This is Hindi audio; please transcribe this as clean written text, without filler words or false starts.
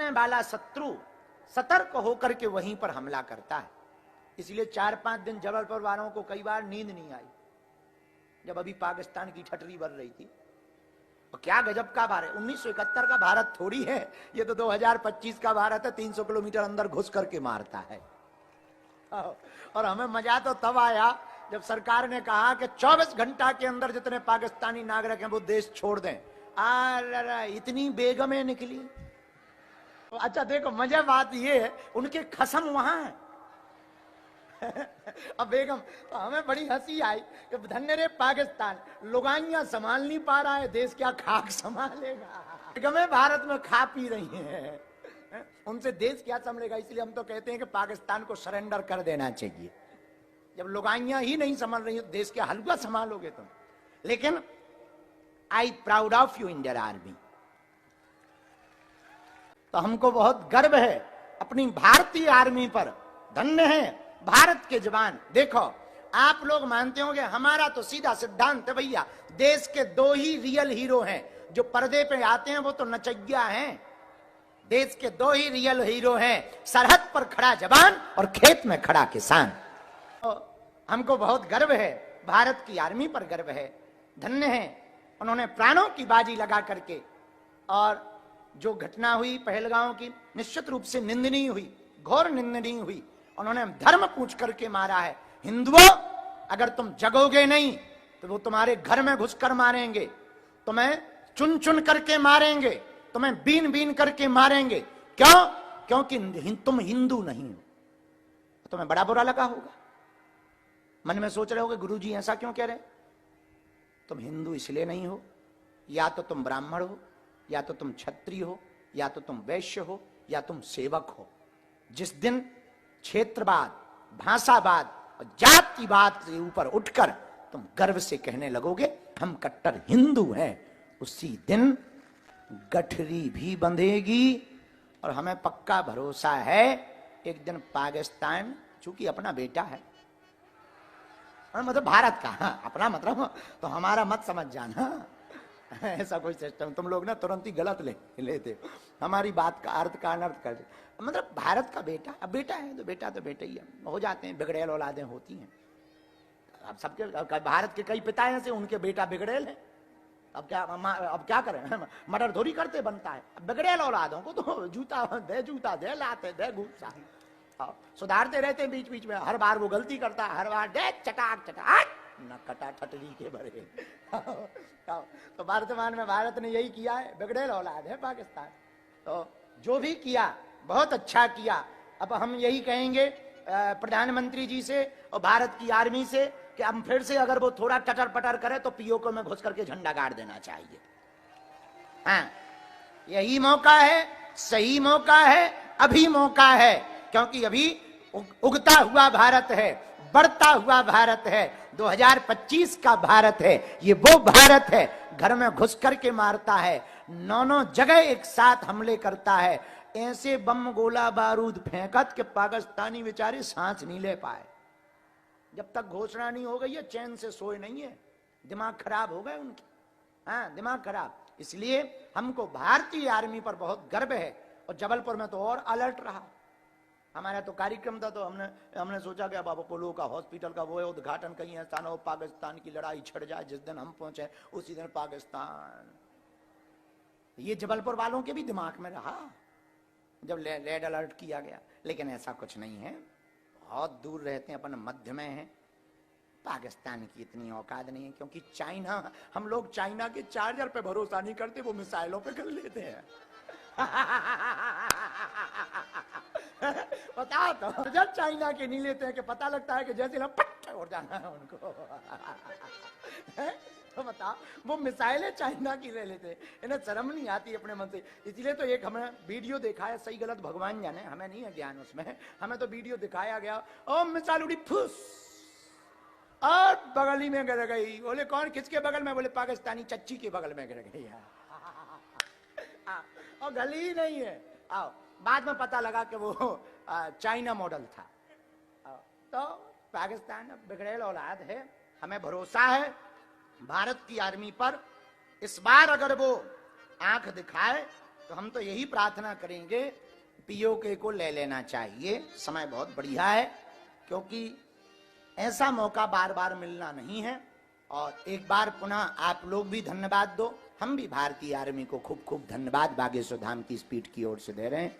सामने वाला शत्रु सतर्क होकर के वहीं पर हमला करता है। इसलिए 4-5 दिन जबलपुर वालों को कई बार नींद नहीं आई जब अभी पाकिस्तान की ठटरी बढ़ रही थी। और क्या गजब का भारत, 1971 का भारत थोड़ी है, ये तो 2025 का भारत है। 300 किलोमीटर अंदर घुस करके मारता है। और हमें मजा तो तब आया जब सरकार ने कहा कि 24 घंटा के अंदर जितने पाकिस्तानी नागरिक हैं वो देश छोड़ दें। इतनी बेगमें निकली। अच्छा देखो, मजा बात ये है, उनके खसम वहां है। अब बेगम, तो हमें बड़ी हंसी आई कि धन्य रे पाकिस्तान, लुगाइयां संभाल नहीं पा रहा है देश, क्या खाक संभालेगा। बेगमें भारत में खा पी रही हैं, उनसे देश क्या संभलेगा। इसलिए हम तो कहते हैं कि पाकिस्तान को सरेंडर कर देना चाहिए। जब लुगाइयां ही नहीं संभाल रही तो देश के हलवा संभालोगे तुम। लेकिन I proud of you Indian army. तो हमको बहुत गर्व है अपनी भारतीय आर्मी पर। धन्य है भारत के जवान। देखो, आप लोग मानते होंगे, हमारा तो सीधा सिद्धांत है भैया, देश के 2 ही रियल हीरो हैं। जो पर्दे पे आते हैं वो तो नचैया हैं। देश के 2 ही रियल हीरो हैं, सरहद पर खड़ा जवान और खेत में खड़ा किसान। तो हमको बहुत गर्व है, भारत की आर्मी पर गर्व है। धन्य है, उन्होंने प्राणों की बाजी लगा करके। और जो घटना हुई पहलगांव की, निश्चित रूप से निंदनीय हुई, घोर निंदनीय हुई। उन्होंने धर्म पूछ करके मारा है। हिंदुओं, अगर तुम जगोगे नहीं तो वो तुम्हारे घर में घुसकर मारेंगे, तुम्हें चुन चुन करके मारेंगे, तुम्हें बीन बीन करके मारेंगे। क्यों? क्योंकि तुम हिंदू नहीं हो। तुम्हें बड़ा बुरा लगा होगा, मन में सोच रहे होगे गुरुजी ऐसा क्यों कह रहे। तुम हिंदू इसलिए नहीं हो, या तो तुम ब्राह्मण हो, या तो तुम क्षत्रिय हो, या तो तुम वैश्य हो, या तुम सेवक हो। जिस दिन क्षेत्रवाद, भाषावाद और जातिवाद से ऊपर उठकर तुम गर्व से कहने लगोगे हम कट्टर हिंदू हैं, उसी दिन गठरी भी बंधेगी। और हमें पक्का भरोसा है एक दिन पाकिस्तान, चूंकि अपना बेटा है, मतलब भारत का, हाँ, अपना मतलब तो हमारा मत समझ जाना ऐसा कोई सिस्टम तुम लोग ना तुरंत ही गलत लेते हो। हमारी बात का अर्थ का अनर्थ कर दे। मतलब भारत का बेटा, अब बेटा है तो बेटा ही है। हो जाते हैं, बिगड़ेल औलादें होती हैं। अब सबके, भारत के कई पिता ऐसे उनके बेटा बिगड़ेल है। अब क्या करें, मर्डर थोड़ी करते बनता है। बिगड़ेल औलादों को तो जूता दे, लाते दे गुस्सा, सुधारते रहते हैं बीच बीच में। हर बार वो गलती करता है, हर बार दे चटाक न कटा ठटरी के भरे। तो वर्तमान में भारत ने यही किया है, बिगड़ेल औलाद है पाकिस्तान। तो जो भी किया बहुत अच्छा किया। अब हम यही कहेंगे प्रधानमंत्री जी से और भारत की आर्मी से कि हम फिर से अगर वो थोड़ा टटर पटर करे तो पीओके में घुस करके झंडा गाड़ देना चाहिए। हाँ, यही मौका है, सही मौका है, अभी मौका है। क्योंकि अभी उगता हुआ भारत है, बढ़ता हुआ भारत है, 2025 का भारत है। ये वो भारत है घर में घुस करके मारता है, 9 जगह एक साथ हमले करता है। ऐसे बम गोला बारूद फेंकत के पाकिस्तानी बेचारे सांस नहीं ले पाए। जब तक घोषणा नहीं हो गई है चैन से सोए नहीं है, दिमाग खराब हो गए उनके। हाँ, दिमाग खराब। इसलिए हमको भारतीय आर्मी पर बहुत गर्व है। और जबलपुर में तो और अलर्ट रहा। हमारा तो कार्यक्रम था, तो हमने सोचा कि अब अपोलो का हॉस्पिटल का वो है उद्घाटन, कहीं ऐसा ना हो पाकिस्तान की लड़ाई छिड़ जाए। जिस दिन हम पहुंचे उसी दिन पाकिस्तान। ये जबलपुर वालों के भी दिमाग में रहा जब रेड अलर्ट किया गया। लेकिन ऐसा कुछ नहीं है, बहुत दूर रहते हैं, अपन मध्य में हैं। पाकिस्तान की इतनी औकात नहीं है, क्योंकि चाइना, हम लोग चाइना के चार्जर पे भरोसा नहीं करते, वो मिसाइलों पे कर लेते हैं। पता तो जब चाइना के नहीं लेते हैं कि पता लगता है कि जैसे ना पट हो जाना है उनको। तो बताओ, वो मिसाइलें चाइना की ले लेते हैं, इन्हें शर्म नहीं आती अपने मन से। इसलिए तो एक हमें वीडियो देखा है, सही गलत भगवान जाने, हमें नहीं है ज्ञान उसमें। हमें तो वीडियो दिखाया गया, ओ मिसाइल उड़ी फुस और बगल ही में गिर गई। बोले कौन, किसके बगल में? बोले पाकिस्तानी चच्ची के बगल में गिर गई है। और गली ही नहीं है। आओ, बाद में पता लगा कि वो चाइना मॉडल था। तो पाकिस्तान बिगड़ेल औलाद है। हमें भरोसा है भारत की आर्मी पर। इस बार अगर वो आंख दिखाए तो हम तो यही प्रार्थना करेंगे, पीओके को ले लेना चाहिए, समय बहुत बढ़िया है, क्योंकि ऐसा मौका बार बार मिलना नहीं है। और एक बार पुनः आप लोग भी धन्यवाद दो, हम भी भारतीय आर्मी को खूब खूब धन्यवाद बागेश्वर धाम की स्पीड की ओर से दे रहे हैं।